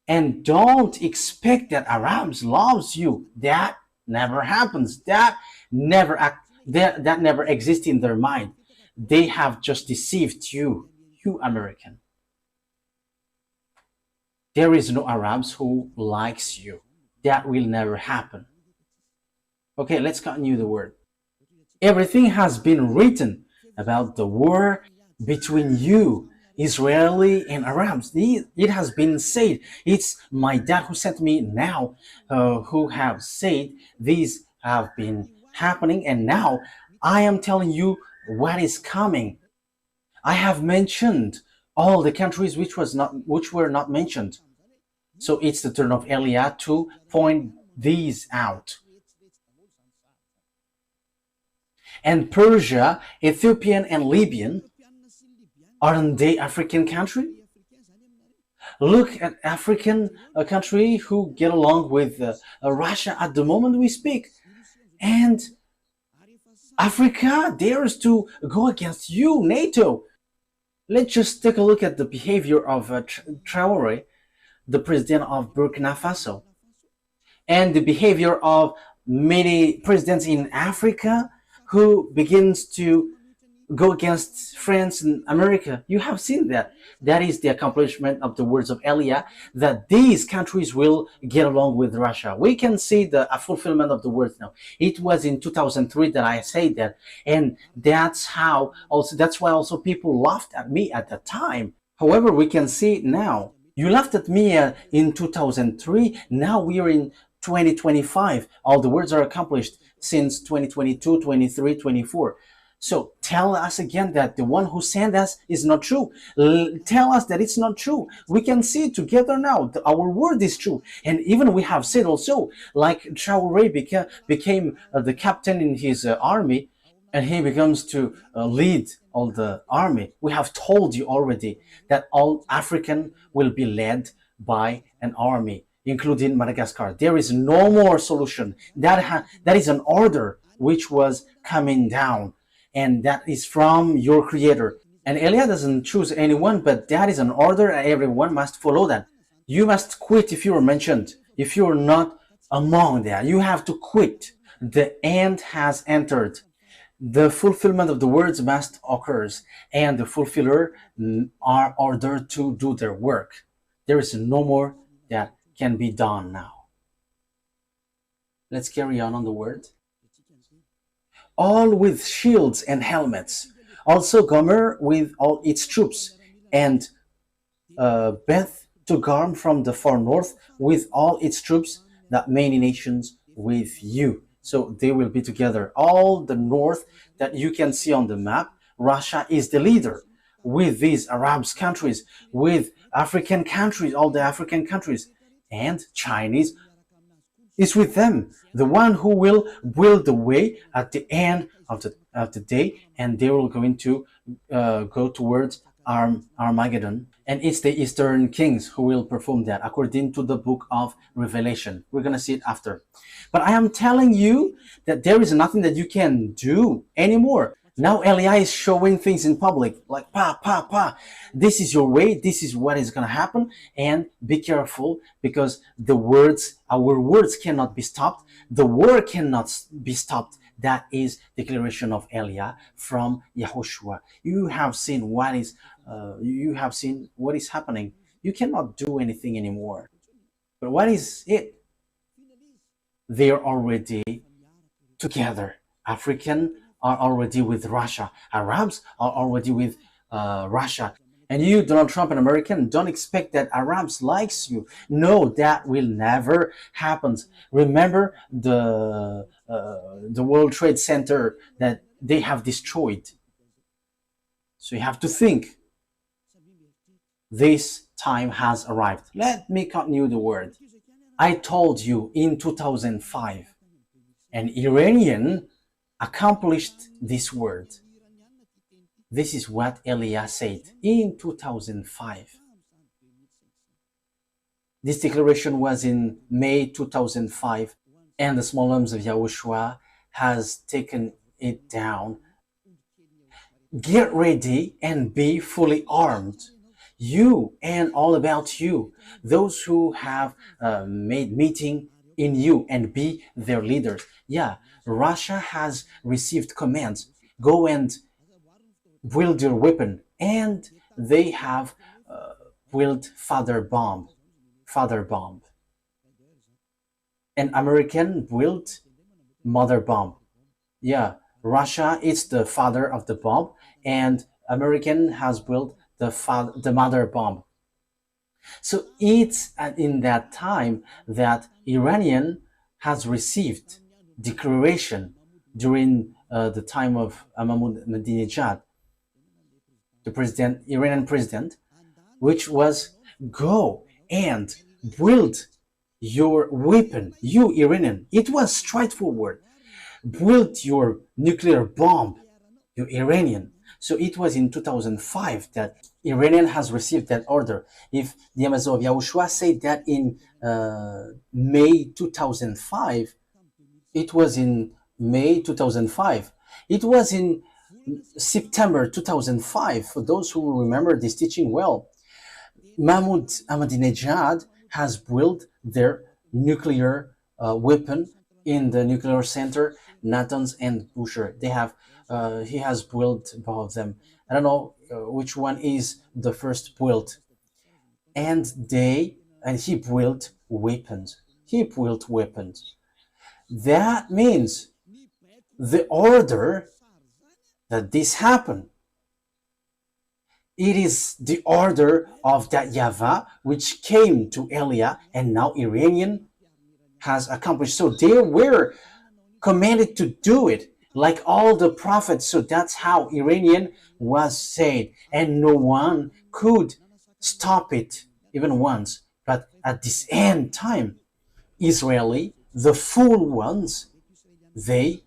and don't expect that Arabs loves you. That never happens. That never exists in their mind. They have just deceived you, you American. There is no Arabs who likes you. That will never happen. Okay, let's continue the word. Everything has been written about the war between you, Israeli and Arabs. It has been said. It's my dad who sent me now, who have said these have been happening, and now I am telling you what is coming. I have mentioned all the countries which were not mentioned. So it's the turn of Eliah to point these out. And Persia, Ethiopian, and Libyan, aren't they African country? Look at African country who get along with Russia at the moment we speak. And Africa dares to go against you, NATO. Let's just take a look at the behavior of Traoré, the president of Burkina Faso, and the behavior of many presidents in Africa who begins to go against France and America. You have seen that. That is the accomplishment of the words of Eliah, that these countries will get along with Russia. We can see the fulfillment of the words now. It was in 2003 that I said that, and that's why also people laughed at me at the time. However, we can see it now. You laughed at me in 2003. Now we are in 2025. All the words are accomplished since 2022, 23, 24. So tell us again that the one who sent us is not true. Tell us that it's not true. We can see it together now. Our word is true. And even we have said also, like Traoré became the captain in his army, and he becomes to lead all the army. We have told you already that all African will be led by an army, including Madagascar. There is no more solution. That is an order which was coming down, and that is from your creator. And Eliah doesn't choose anyone, but that is an order, and everyone must follow that. You must quit if you are mentioned. If you are not among that, you have to quit. The end has entered. The fulfillment of the words must occur, and the fulfiller are ordered to do their work. There is no more that can be done now. Let's carry on the word. All with shields and helmets. Also Gomer with all its troops, and Beth Togarm from the far north with all its troops, that many nations with you. So they will be together. All the north that you can see on the map, Russia is the leader with these Arab countries, with African countries, all the African countries, and Chinese is with them, the one who will build the way at the end of the day, and they will going to go towards Armageddon. And it's the Eastern kings who will perform that according to the book of Revelation. We're going to see it after. But I am telling you that there is nothing that you can do anymore. Now Eli is showing things in public, like this is your way, this is what is going to happen, and be careful, because our words cannot be stopped, the war cannot be stopped. That is declaration of Eli from Yahushua. You have seen what is happening. You cannot do anything anymore. But what is it? They are already together. African are already with Russia. Arabs are already with Russia. And you, Donald Trump, an American, don't expect that Arabs likes you. No, that will never happen. Remember the World Trade Center that they have destroyed. So you have to think. This time has arrived. Let me continue the word. I told you in 2005, an Iranian accomplished this word. This is what Elia said in 2005. This declaration was in May 2005, and the small arms of Yahushua has taken it down. Get ready and be fully armed. You and all about you, those who have made meeting in you, and be their leaders. Yeah, Russia has received commands. Go and wield your weapon, and they have wield father bomb. And American wield mother bomb. Yeah, Russia is the father of the bomb, and American has built the mother bomb. So it's in that time that Iranian has received declaration during the time of Ahmadinejad, the Iranian president, which was go and build your weapon, you Iranian. It was straightforward. Build your nuclear bomb, you Iranian. So it was in 2005 that Iranian has received that order. If the Amazon of Yahushua said that in May 2005, it was in May 2005. It was in September 2005, for those who remember this teaching well. Mahmoud Ahmadinejad has built their nuclear weapon in the nuclear center, Natanz and Bushehr. They have he has built both of them. I don't know which one is the first built. And he built weapons. That means the order that this happened, it is the order of that YAHVAH which came to Elia, and now Iranian has accomplished. So they were commanded to do it, like all the prophets. So that's how Iranian was said, and no one could stop it even once. But at this end time, Israeli, the fool ones, they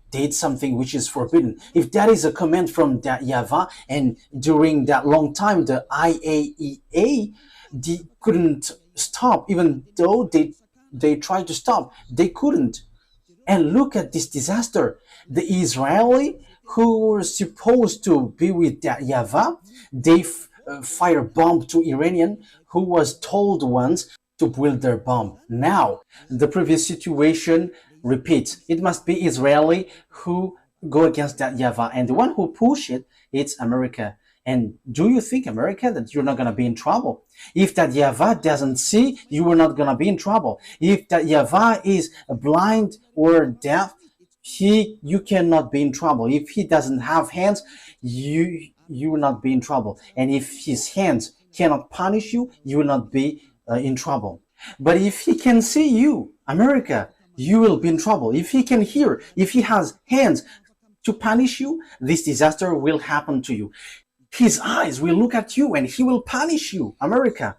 did something which is forbidden. If that is a command from that YAHVAH, and during that long time the IAEA, they couldn't stop, even though they tried to stop, they couldn't. And look at this disaster. The Israeli who were supposed to be with that YAHVAH, they fire bomb to Iranian who was told once to build their bomb. Now the previous situation repeats. It must be Israeli who go against that YAHVAH, and the one who push it, it's America. And do you think, America, that you're not going to be in trouble? If that YAHVAH doesn't see, you are not going to be in trouble. If that YAHVAH is blind or deaf, you cannot be in trouble. If he doesn't have hands, you will not be in trouble. And if his hands cannot punish you, you will not be in trouble. But if he can see you, America, you will be in trouble. If he can hear, if he has hands to punish you, this disaster will happen to you. His eyes will look at you and he will punish you, America.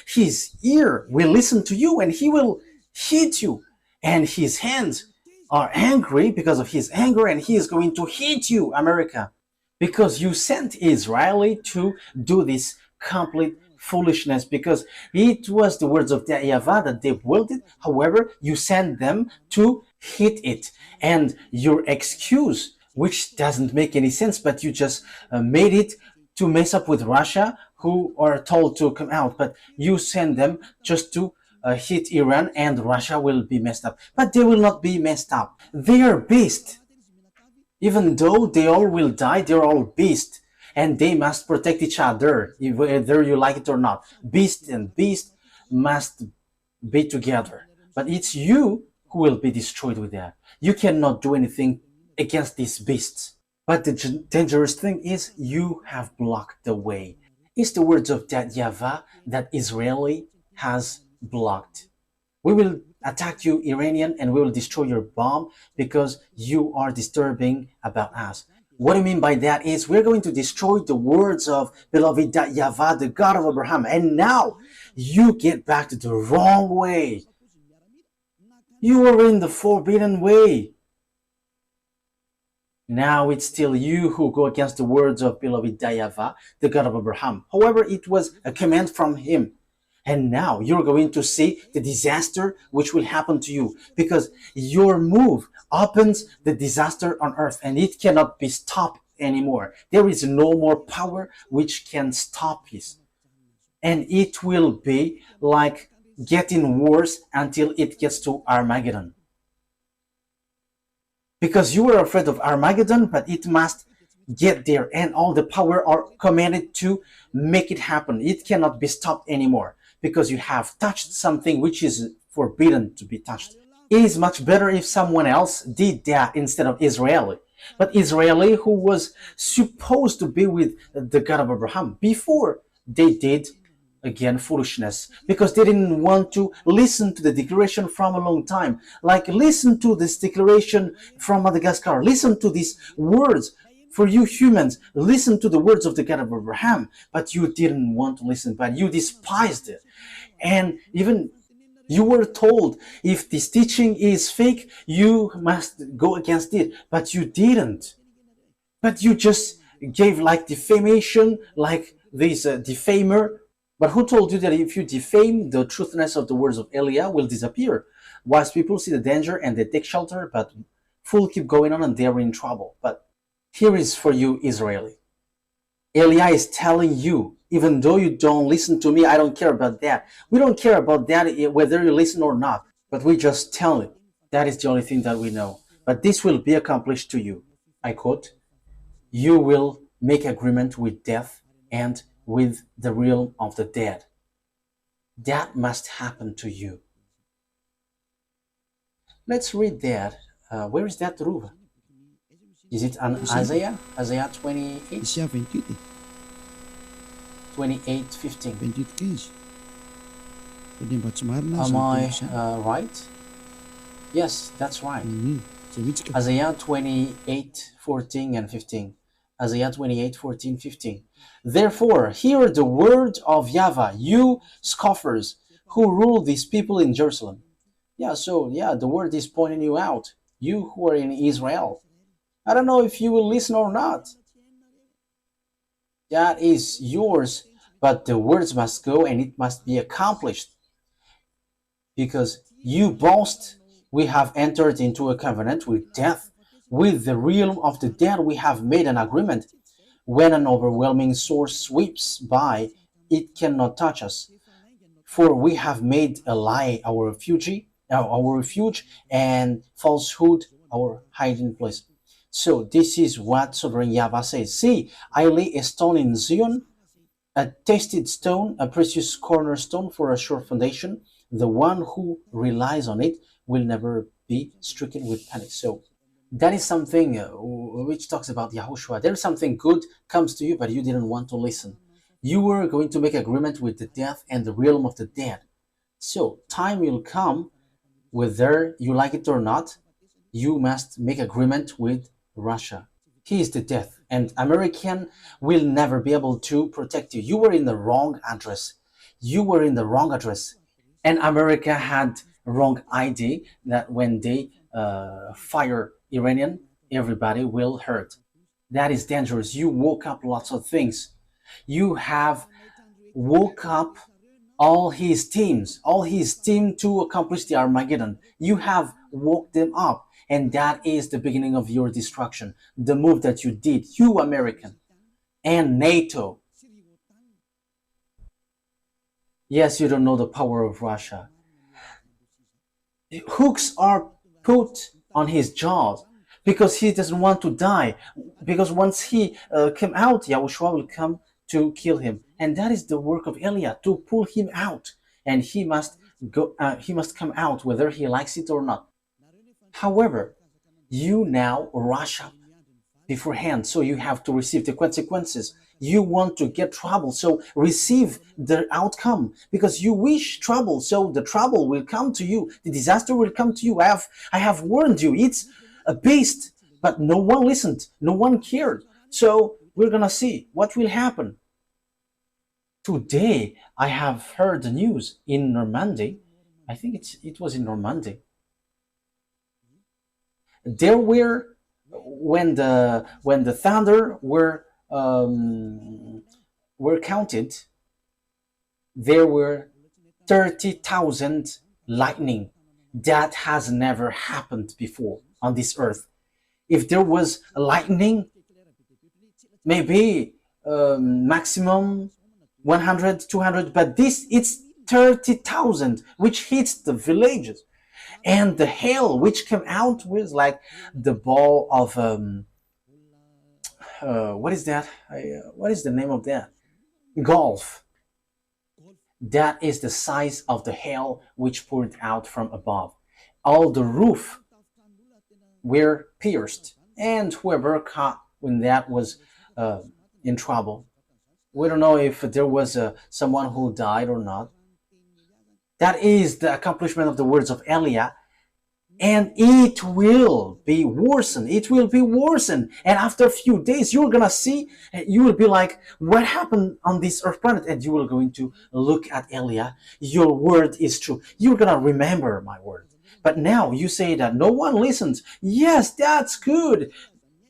His ear will listen to you and he will hit you. And his hands are angry because of his anger and he is going to hit you, America. Because you sent Israel to do this complete foolishness, because it was the words of the YAHVAH that they willed it. However, you sent them to hit it. And your excuse, which doesn't make any sense, but you just made it to mess up with Russia, who are told to come out, but you send them just to hit Iran, and Russia will be messed up. But they will not be messed up. They are beasts. Even though they all will die, they're all beasts. And they must protect each other, whether you like it or not. Beast and beast must be together. But it's you who will be destroyed with that. You cannot do anything against these beasts. But the dangerous thing is you have blocked the way. It's the words of that YAHVAH that Israeli has blocked. We will attack you, Iranian, and we will destroy your bomb because you are disturbing about us. What I mean by that is we're going to destroy the words of beloved YAHVAH, the God of Abraham. And now you get back to the wrong way. You are in the forbidden way. Now it's still you who go against the words of beloved YAHVAH, the God of Abraham. However, it was a command from him. And now you're going to see the disaster which will happen to you, because your move opens the disaster on earth and it cannot be stopped anymore. There is no more power which can stop this. And it will be like getting worse until it gets to Armageddon. Because you are afraid of Armageddon, but it must get there, and all the power are commanded to make it happen. It cannot be stopped anymore, because you have touched something which is forbidden to be touched. It is much better if someone else did that instead of Israeli. But Israeli, who was supposed to be with the God of Abraham, before they did, again, foolishness, because they didn't want to listen to the declaration from a long time. Like, listen to this declaration from Madagascar. Listen to these words. For you humans, listen to the words of the God of Abraham. But you didn't want to listen, but you despised it. And even you were told, if this teaching is fake, you must go against it. But you didn't. But you just gave like defamation, like this defamer. But who told you that if you defame, the truthness of the words of Eliah will disappear? Wise people see the danger and they take shelter, but fools keep going on and they're in trouble. But here is for you, Israeli. Eliah is telling you, even though you don't listen to me, I don't care about that. We don't care about that, whether you listen or not. But we just tell it. That is the only thing that we know. But this will be accomplished to you. I quote, you will make agreement with death and with the realm of the dead. That must happen to you. Let's read that. Where is that, Ruva? Is it on Isaiah? Isaiah 28? Isaiah 28, 28:15. 28:15. Pwede ba tsy marina? Am I right? Yes, that's right. Isaiah 28:14 and 15. Isaiah 28:14, 15. Therefore, hear the word of YAHVAH, you scoffers who rule these people in Jerusalem. The word is pointing you out, you who are in Israel. I don't know if you will listen or not. That is yours, but the words must go and it must be accomplished. Because you boast, we have entered into a covenant with death. With the realm of the dead we have made an agreement. When an overwhelming source sweeps by, it cannot touch us. For we have made a lie our refuge, and falsehood our hiding place. So this is what Sovereign YAHVAH says. See, I lay a stone in Zion, a tested stone, a precious cornerstone for a sure foundation. The one who relies on it will never be stricken with panic. So that is something which talks about Yahushua. There's something good comes to you, but you didn't want to listen. You were going to make agreement with the death and the realm of the dead. So time will come, whether you like it or not, you must make agreement with Russia. He is the death, and American will never be able to protect you. You were in the wrong address. You were in the wrong address. And America had wrong idea that when they fire Iranian, everybody will hurt. That is dangerous. You woke up lots of things. You have woke up all his team to accomplish the Armageddon. You have woke them up, and that is the beginning of your destruction. The move that you did, you American and NATO. Yes, you don't know the power of Russia. Hooks are put on his jaws because he doesn't want to die. Because once he came out, Yahushua will come to kill him, and that is the work of Eliah, to pull him out, and he must go. He must come out whether he likes it or not. However, you now rush up beforehand, so you have to receive the consequences. You want to get trouble, so receive the outcome, because you wish trouble, so the trouble will come to you. The disaster will come to you. I have warned you. It's a beast, but no one listened. No one cared. So we're gonna see what will happen. Today, I have heard the news in Normandy. I think it was in Normandy. There when the thunder were counted, there were 30,000 lightning. That has never happened before on this earth. If there was a lightning, maybe maximum 100, 200, but this it's 30,000, which hits the villages. And the hail which came out was like the ball of what is that? What is the name of that? Golf. That is the size of the hail which poured out from above. All the roof were pierced, and whoever caught when that was in trouble. We don't know if there was someone who died or not. That is the accomplishment of the words of Eliah, and it will be worsened. It will be worsened, and after a few days, you're gonna see. You will be like, "What happened on this earth planet?" And you will going to look at Eliah. Your word is true. You're gonna remember my word. But now you say that no one listens. Yes, that's good.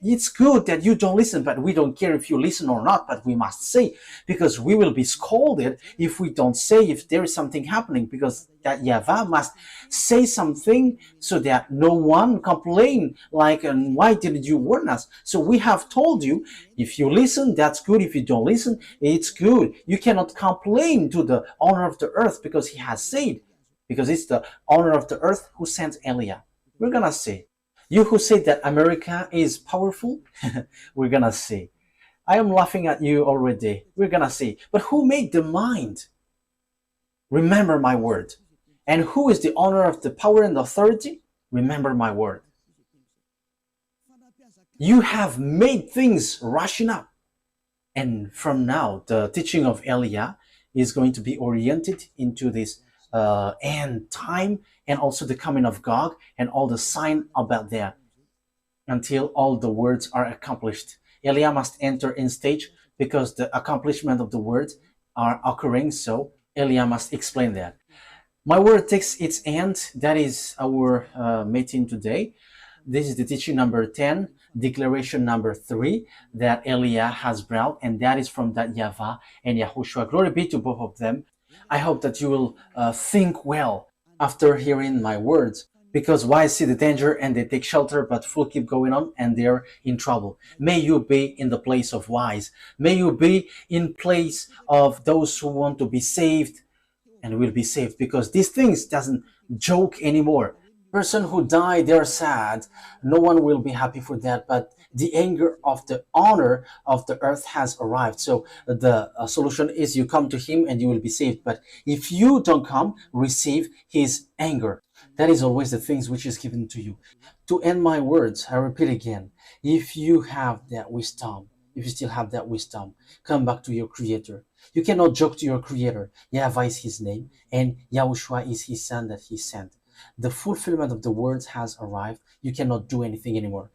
It's good that you don't listen, but we don't care if you listen or not, but we must say, because we will be scolded if we don't say if there is something happening, because that YAHVAH must say something so that no one complain like, and why didn't you warn us? So we have told you, if you listen, that's good. If you don't listen, it's good. You cannot complain to the owner of the earth, because he has said, because it's the owner of the earth who sent Eliah. We're gonna say, you who say that America is powerful, we're gonna see. I am laughing at you already. We're gonna see. But who made the mind? Remember my word. And who is the owner of the power and authority? Remember my word. You have made things rushing up. And from now, the teaching of Eliah is going to be oriented into this end time, and also the coming of Gog and all the sign about that, until all the words are accomplished. Eliah must enter in stage, because the accomplishment of the words are occurring, so Eliah must explain that. My word takes its end. That is our meeting today. This is the teaching number 10, declaration number 3 that Eliah has brought, and that is from that YAHVAH and YAHOSHUAH. Glory be to both of them. I hope that you will think well after hearing my words, because wise see the danger and they take shelter, but fools keep going on and they're in trouble. May you be in the place of wise. May you be in place of those who want to be saved and will be saved, because these things doesn't joke anymore. Person who die, they're sad. No one will be happy for that. But the anger of the honor of the earth has arrived. So the solution is you come to him and you will be saved. But if you don't come, receive his anger. That is always the things which is given to you. To end my words, I repeat again, if you have that wisdom, if you still have that wisdom, come back to your creator. You cannot joke to your creator. YAHVAH is his name and YAHOSHUA is his son that he sent. The fulfillment of the words has arrived. You cannot do anything anymore.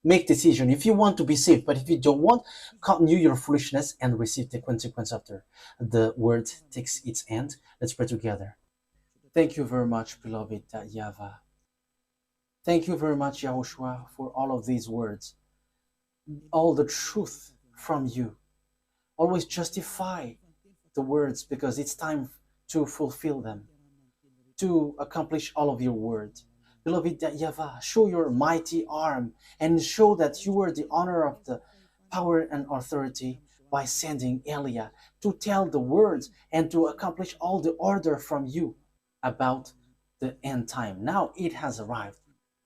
Make decision if you want to be saved, but if you don't want, continue your foolishness and receive the consequence after the word takes its end. Let's pray together. Thank you very much, beloved YAHVAH. Thank you very much, YAHOSHUA, for all of these words, all the truth from you. Always justify the words because it's time to fulfill them, to accomplish all of your words. Beloved YAHVAH, show your mighty arm and show that you are the honor of the power and authority by sending Elia to tell the words and to accomplish all the order from you about the end time. Now it has arrived.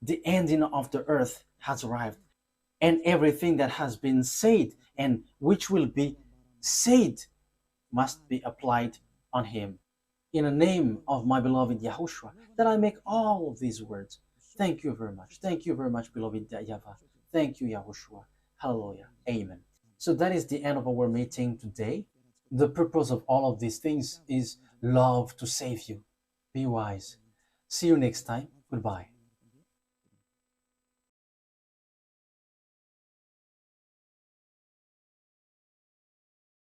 The ending of the earth has arrived. And everything that has been said and which will be said must be applied on him. In the name of my beloved YAHOSHUA, that I make all of these words. Thank you very much. Thank you very much, beloved YAHVAH. Thank you, YAHOSHUA. Hallelujah. Amen. So that is the end of our meeting today. The purpose of all of these things is love to save you. Be wise. See you next time. Goodbye.